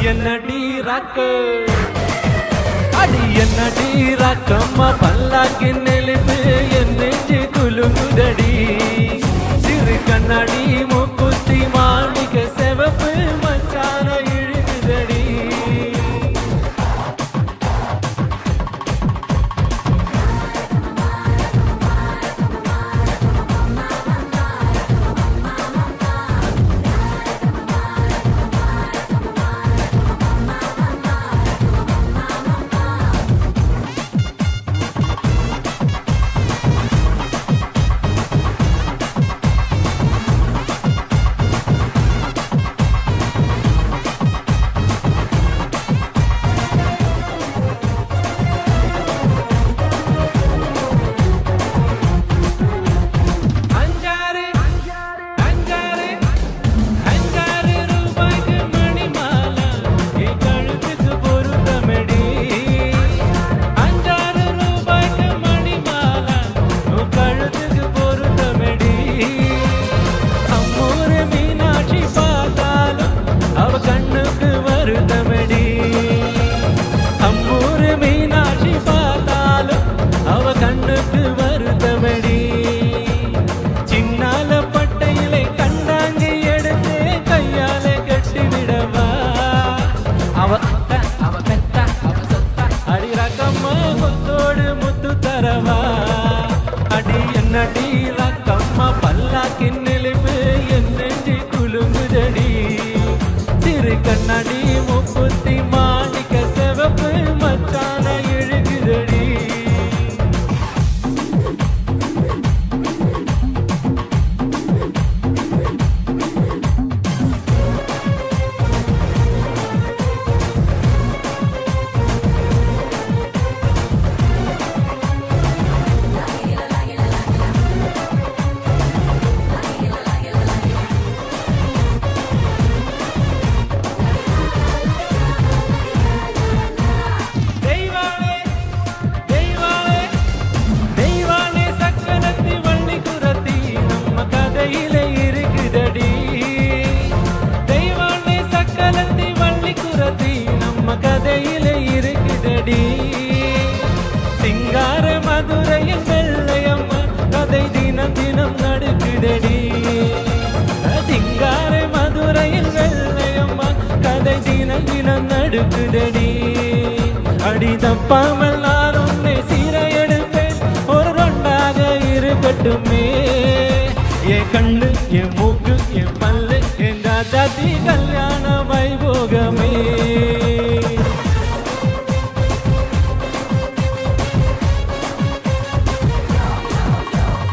என்னடி ராக்கு அடி என்னடி ராக்கம்மா பல்லாக்கின் நெளிப்பு என் நெஞ்சு குலுங்குதடி சிறு கண்ணாடி மூக்குத்தி மாணிக்க செவப்பு மச்சான இழுகுதடி என்னடி ராக்கம்மா பல்லாக்கின் நெளிப்பு என் நெஞ்சு குலுங்குதடி சிறு கண்ணாடி மூக்குத்தி மாணிக்க செவப்பு மச்சான இழுகுதடி கதையிலே இருக்குதடி சிங்கார மதுரையில் வெள்ளையம்மா கதை தினம் தினம் நடக்குதடி சிங்கார மதுரையில் வெள்ளையம்மா கதை தினம் தினம் நடக்குதடி அடி தப்பாமல் நான் உன்னை சீரை எடுப்பேன் ஒரு ரொண்டாக இருக்கட்டுமே என் கண்ணு என் மூக்கு என் பல்லு என் தாத்தி கல்யாண வைபோகமே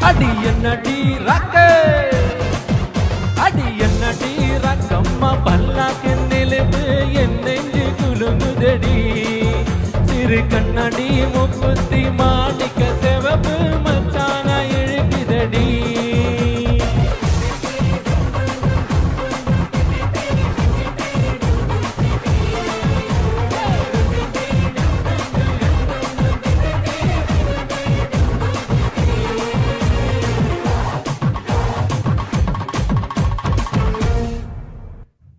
அடி என்னடி ராக்கு